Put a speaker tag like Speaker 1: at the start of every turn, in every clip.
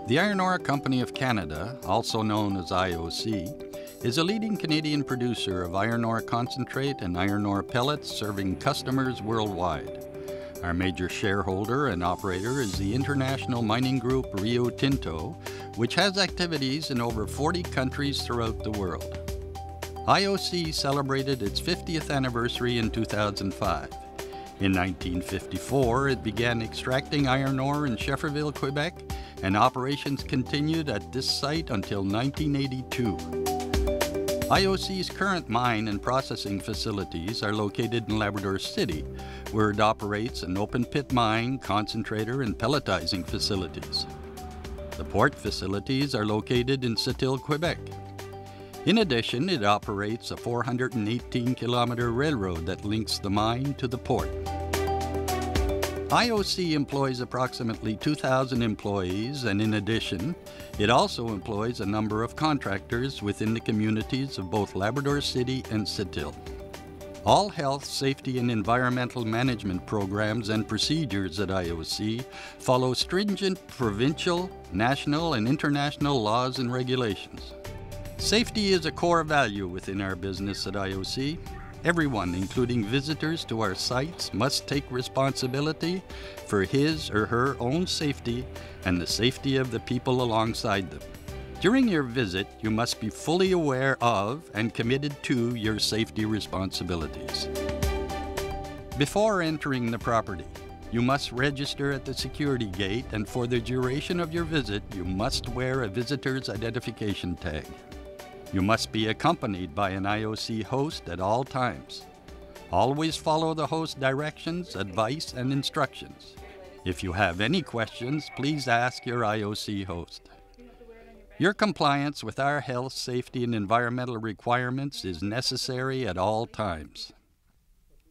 Speaker 1: The Iron Ore Company of Canada, also known as IOC, is a leading Canadian producer of iron ore concentrate and iron ore pellets serving customers worldwide. Our major shareholder and operator is the international mining group Rio Tinto, which has activities in over 40 countries throughout the world. IOC celebrated its 50th anniversary in 2005. In 1954, it began extracting iron ore in Schefferville, Quebec, and operations continued at this site until 1982. IOC's current mine and processing facilities are located in Labrador City, where it operates an open-pit mine, concentrator, and pelletizing facilities. The port facilities are located in Sept-Îles, Quebec. In addition, it operates a 418-kilometer railroad that links the mine to the port. IOC employs approximately 2,000 employees, and in addition, it also employs a number of contractors within the communities of both Labrador City and Sept-Îles. All health, safety, and environmental management programs and procedures at IOC follow stringent provincial, national, and international laws and regulations. Safety is a core value within our business at IOC. Everyone, including visitors to our sites, must take responsibility for his or her own safety and the safety of the people alongside them. During your visit, you must be fully aware of and committed to your safety responsibilities. Before entering the property, you must register at the security gate, and for the duration of your visit, you must wear a visitor's identification tag. You must be accompanied by an IOC host at all times. Always follow the host directions, advice, and instructions. If you have any questions, please ask your IOC host. Your compliance with our health, safety, and environmental requirements is necessary at all times.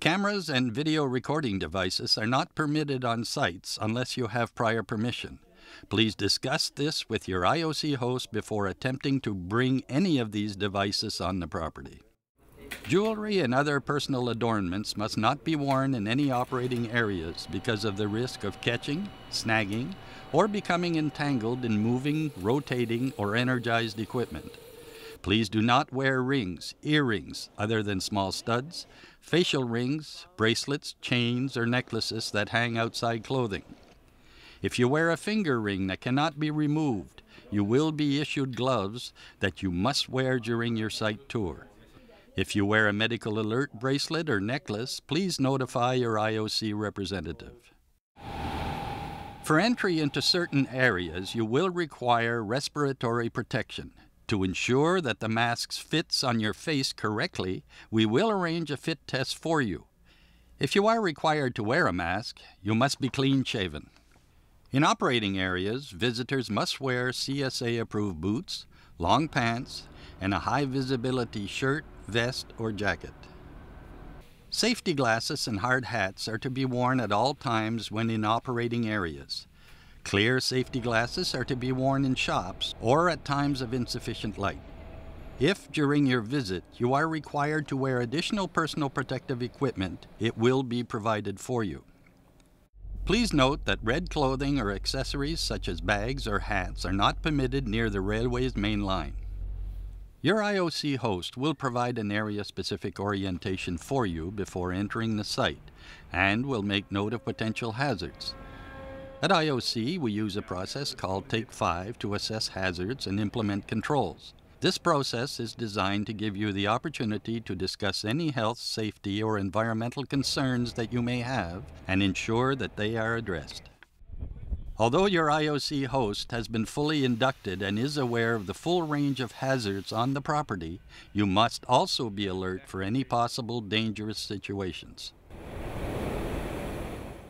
Speaker 1: Cameras and video recording devices are not permitted on sites unless you have prior permission. Please discuss this with your IOC host before attempting to bring any of these devices on the property. Jewelry and other personal adornments must not be worn in any operating areas because of the risk of catching, snagging, or becoming entangled in moving, rotating, or energized equipment. Please do not wear rings, earrings, other than small studs, facial rings, bracelets, chains, or necklaces that hang outside clothing. If you wear a finger ring that cannot be removed, you will be issued gloves that you must wear during your site tour. If you wear a medical alert bracelet or necklace, please notify your IOC representative. For entry into certain areas, you will require respiratory protection. To ensure that the mask fits on your face correctly, we will arrange a fit test for you. If you are required to wear a mask, you must be clean-shaven. In operating areas, visitors must wear CSA-approved boots, long pants, and a high-visibility shirt, vest, or jacket. Safety glasses and hard hats are to be worn at all times when in operating areas. Clear safety glasses are to be worn in shops or at times of insufficient light. If, during your visit, you are required to wear additional personal protective equipment, it will be provided for you. Please note that red clothing or accessories such as bags or hats are not permitted near the railway's main line. Your IOC host will provide an area-specific orientation for you before entering the site and will make note of potential hazards. At IOC, we use a process called Take 5 to assess hazards and implement controls. This process is designed to give you the opportunity to discuss any health, safety, or environmental concerns that you may have and ensure that they are addressed. Although your IOC host has been fully inducted and is aware of the full range of hazards on the property, you must also be alert for any possible dangerous situations.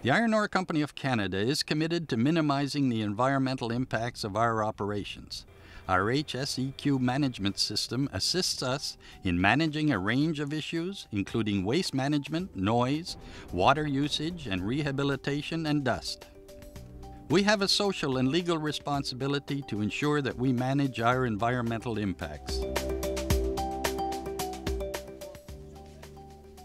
Speaker 1: The Iron Ore Company of Canada is committed to minimizing the environmental impacts of our operations. Our HSEQ management system assists us in managing a range of issues, including waste management, noise, water usage, and rehabilitation and dust. We have a social and legal responsibility to ensure that we manage our environmental impacts.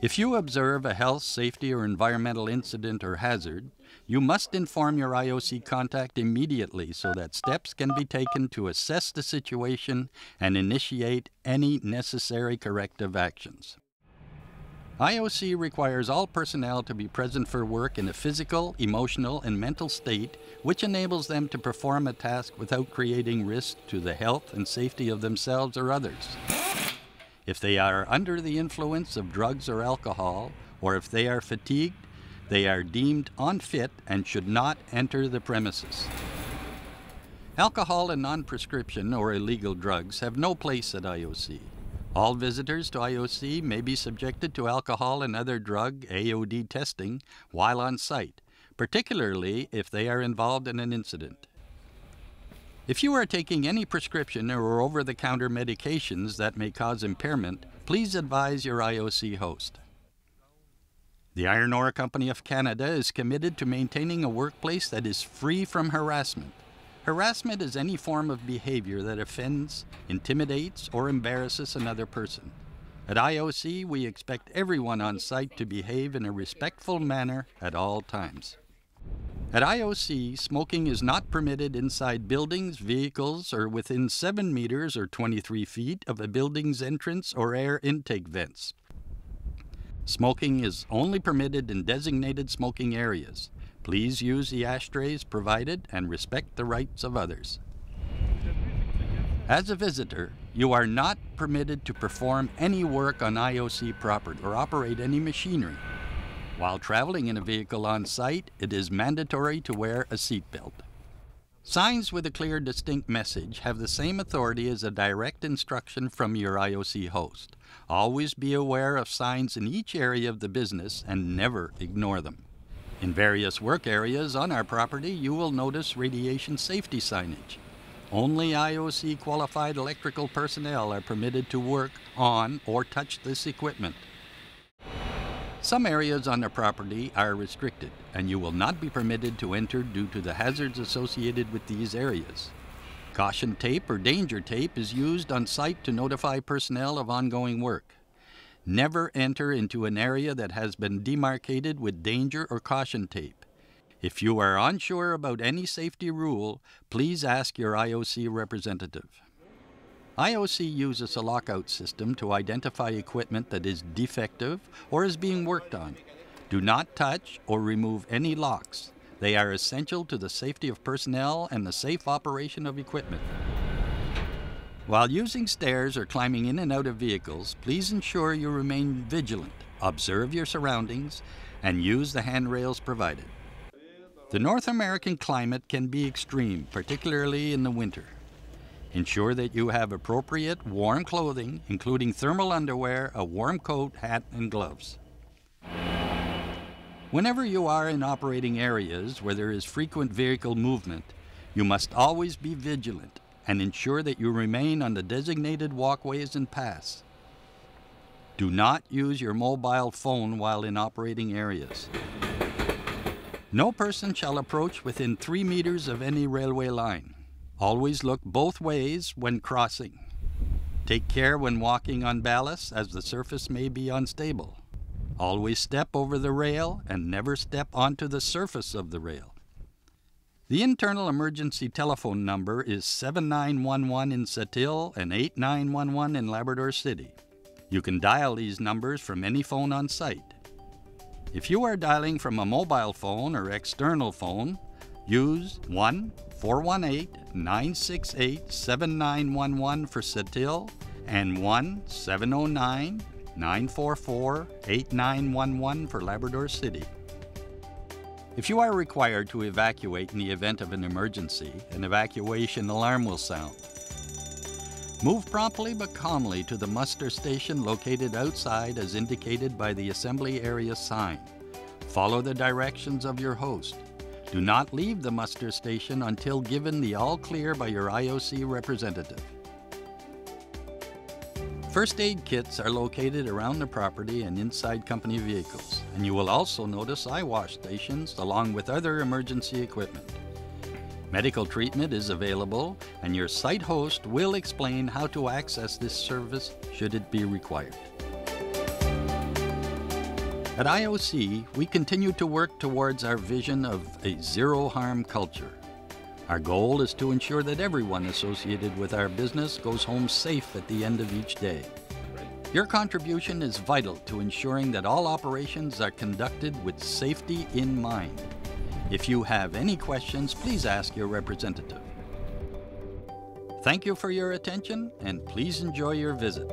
Speaker 1: If you observe a health, safety, or environmental incident or hazard, you must inform your IOC contact immediately so that steps can be taken to assess the situation and initiate any necessary corrective actions. IOC requires all personnel to be present for work in a physical, emotional, and mental state which enables them to perform a task without creating risk to the health and safety of themselves or others. If they are under the influence of drugs or alcohol, or if they are fatigued, they are deemed unfit and should not enter the premises. Alcohol and non-prescription or illegal drugs have no place at IOC. All visitors to IOC may be subjected to alcohol and other drug AOD testing while on site, particularly if they are involved in an incident. If you are taking any prescription or over-the-counter medications that may cause impairment, please advise your IOC host. The Iron Ore Company of Canada is committed to maintaining a workplace that is free from harassment. Harassment is any form of behavior that offends, intimidates, or embarrasses another person. At IOC, we expect everyone on site to behave in a respectful manner at all times. At IOC, smoking is not permitted inside buildings, vehicles, or within 7 meters or 23 feet of a building's entrance or air intake vents. Smoking is only permitted in designated smoking areas. Please use the ashtrays provided and respect the rights of others. As a visitor, you are not permitted to perform any work on IOC property or operate any machinery. While traveling in a vehicle on site, it is mandatory to wear a seatbelt. Signs with a clear, distinct message have the same authority as a direct instruction from your IOC host. Always be aware of signs in each area of the business and never ignore them. In various work areas on our property, you will notice radiation safety signage. Only IOC qualified electrical personnel are permitted to work on or touch this equipment. Some areas on the property are restricted, and you will not be permitted to enter due to the hazards associated with these areas. Caution tape or danger tape is used on site to notify personnel of ongoing work. Never enter into an area that has been demarcated with danger or caution tape. If you are unsure about any safety rule, please ask your IOC representative. IOC uses a lockout system to identify equipment that is defective or is being worked on. Do not touch or remove any locks. They are essential to the safety of personnel and the safe operation of equipment. While using stairs or climbing in and out of vehicles, please ensure you remain vigilant, observe your surroundings, and use the handrails provided. The North American climate can be extreme, particularly in the winter. Ensure that you have appropriate warm clothing, including thermal underwear, a warm coat, hat, and gloves. Whenever you are in operating areas where there is frequent vehicle movement, you must always be vigilant and ensure that you remain on the designated walkways and paths. Do not use your mobile phone while in operating areas. No person shall approach within 3 meters of any railway line. Always look both ways when crossing. Take care when walking on ballast, as the surface may be unstable. Always step over the rail and never step onto the surface of the rail. The internal emergency telephone number is 7911 in Sept-Îles and 8911 in Labrador City. You can dial these numbers from any phone on site. If you are dialing from a mobile phone or external phone, use 1-418-968-7911 for Sept-Îles and 1-709-944-8911 for Labrador City. If you are required to evacuate in the event of an emergency, an evacuation alarm will sound. Move promptly but calmly to the muster station located outside as indicated by the assembly area sign. Follow the directions of your host. Do not leave the muster station until given the all clear by your IOC representative. First aid kits are located around the property and inside company vehicles, and you will also notice eye wash stations along with other emergency equipment. Medical treatment is available, and your site host will explain how to access this service should it be required. At IOC, we continue to work towards our vision of a zero-harm culture. Our goal is to ensure that everyone associated with our business goes home safe at the end of each day. Your contribution is vital to ensuring that all operations are conducted with safety in mind. If you have any questions, please ask your representative. Thank you for your attention, and please enjoy your visit.